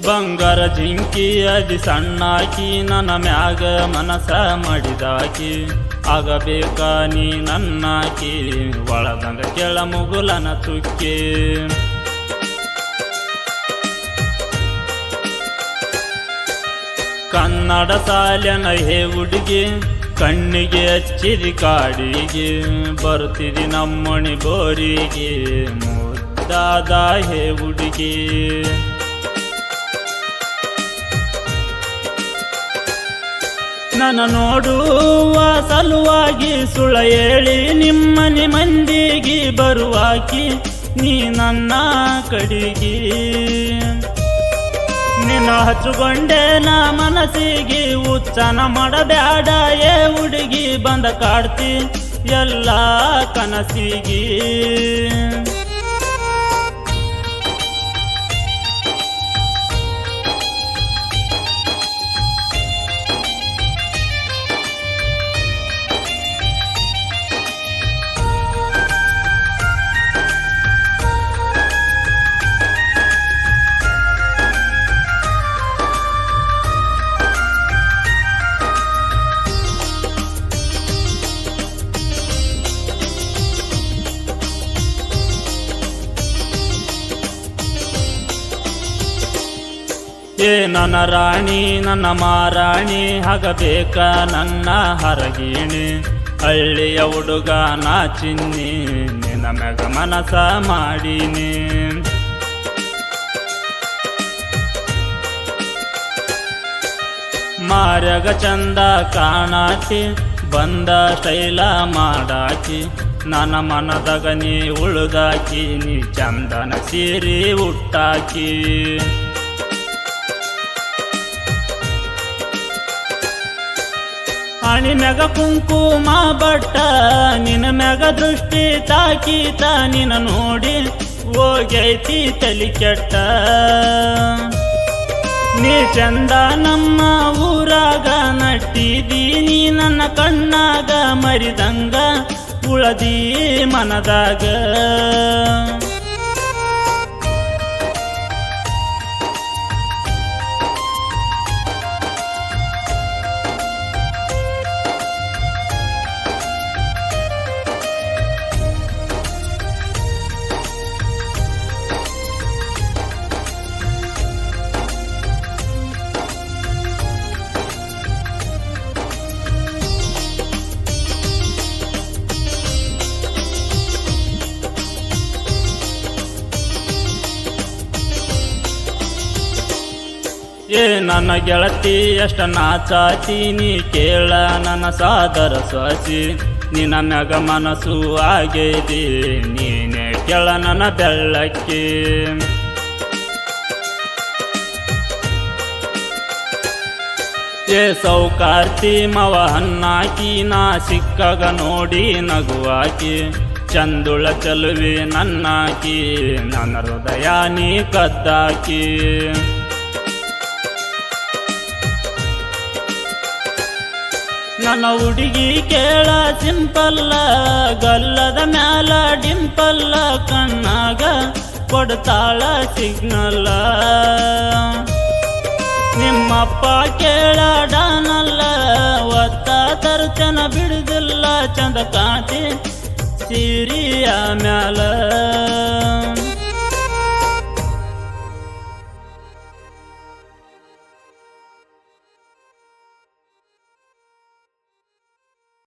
ಬಂಗಾರ ಜಿಂಕಿ ಅದಿ ಸಣ್ಣಾಕಿ ನನ್ನ ಮ್ಯಾಗ ಮನಸ ಮಾಡಿದಾಕಿ ಆಗಬೇಕ ನೀ ನನ್ನಾಕಿ ಒಳದಂಗ ಕೆಳ ಮುಗುಲನ ಚುಕ್ಕಿ ಕನ್ನಡ ಸಾಲ್ಯನ ಹೇ ಹುಡುಗಿ ಕಣ್ಣಿಗೆ ಹಚ್ಚಿದಿ ಕಾಡಿಗೆ ಬರುತ್ತಿದಿ ನಮ್ಮಣಿ ಬೋರಿಗೆ ಮುದ್ದಾದ ಹೇ ಹುಡುಗಿ ನನ್ನ ನೋಡುವ ಸಲುವಾಗಿ ಸುಳ್ಳ ಹೇಳಿ ನಿಮ್ಮನೆ ಮಂದಿಗೆ ಬರುವಾಕಿ ನೀ ನನ್ನ ಕಡಿಗೆ ನಿನ್ನ ಹಚ್ಚುಕೊಂಡೆ ನಾ ಮನಸ್ಸಿಗೆ ಉಚ್ಚನ ಮಾಡಬ್ಯಾಡ ಏ ಹುಡುಗಿ ಬಂದ ಕಾಡ್ತಿ ಎಲ್ಲ ಕನಸಿಗೆ ಏ ನನ್ನ ರಾಣಿ ನನ್ನ ಮಾರಾಣಿ ಆಗಬೇಕ ನನ್ನ ಹರಗಿಣಿ ಹಳ್ಳಿಯ ಹುಡುಗ ನಾ ಚಿನ್ನಿ ನಿನ್ನ ಮ್ಯಾಗ ಮನಸ ಮಾಡೀನಿ ಮಾರ್ಯಾಗ ಚಂದ ಕಾಣಾಕಿ ಬಂದ ಸ್ಟೈಲ ಮಾಡಾಕಿ ನನ್ನ ಮನದಾಗ ನೀ ಉಳ್ದಾಕಿ ನೀ ಚಂದನ ಸೀರೆ ಉಟ್ಟಾಕಿ ಹಣಿ ಮ್ಯಾಗ ಕುಂಕುಮ ಬಟ್ಟ ನಿನ್ನ ಮ್ಯಾಗ ದೃಷ್ಟಿ ತಾಕೀತ ನಿನ್ನ ನೋಡಿ ಹೋಗೈತಿ ತಲಿ ಕೆಟ್ಟ ನೀ ಚಂದ ನಮ್ಮ ಊರಾಗ ನಟ್ಟಿದೀನಿ ನನ್ನ ಕಣ್ಣಾಗ ಮರಿದಂಗ ಉಳದಿ ಮನದಾಗ ಏ ನನ್ನ ಗೆಳತಿ ಎಷ್ಟ ನಾಚಾತಿ ನೀ ಕೇಳ ನನ್ನ ಸಾದರ ಸ್ವಾಸಿ ನಿನ್ನ ಮ್ಯಾಗ ಮನಸ್ಸು ಆಗೈತಿ ನೀನೇ ಕೇಳ ನನ್ನ ಬೆಳ್ಳಕ್ಕಿ ಏ ಸೌಕಾರ್ತಿ ಮವ ಹನ್ನಾಕಿ ನಾ ಸಿಕ್ಕಾಗ ನೋಡಿ ನಗುವಾಕಿ ಚಂದುಳ ಚಲುವೆ ನನ್ನಾಕಿ ನನ್ನ ಹೃದಯ ನೀ ಕದ್ದಾಕಿ ನನ್ನ ಹುಡುಗಿ ಕೇಳ ಸಿಂಪಲ್ಲ ಗಲ್ಲದ ಮ್ಯಾಲ ಡಿಂಪಲ್ಲ ಕಣ್ಣಾಗ ಕೊಡ್ತಾಳ ಸಿಗ್ನಲ್ಲ ನಿಮ್ಮಪ್ಪ ಕೇಳ ಡಾನಲ್ಲ ಒತ್ತ ತರ್ಚನ ಬಿಡುದಿಲ್ಲ ಚಂದ ಕಾಂತಿ ಸೀರಿಯ ಮ್ಯಾಲ